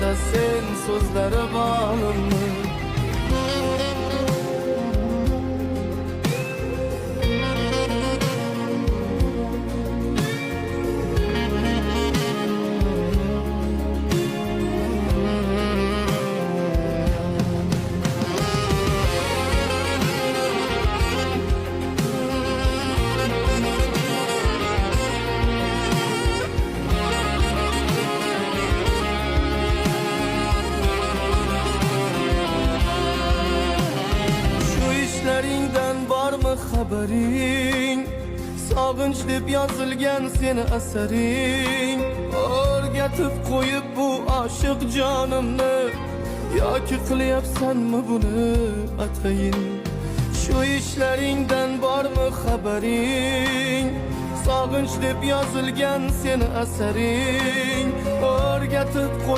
da sen sözlere bağlanma. Gözlerinden var mı haberin? Sağınç deb yazılgan seni eserin. O'rgatib koyup bu aşık canımni, yoki qilyapsanmi buni atayin? Şu ishlaringdan var mı haberin? Sağınç deb yazılgan seni eserin. O'rgatib koyup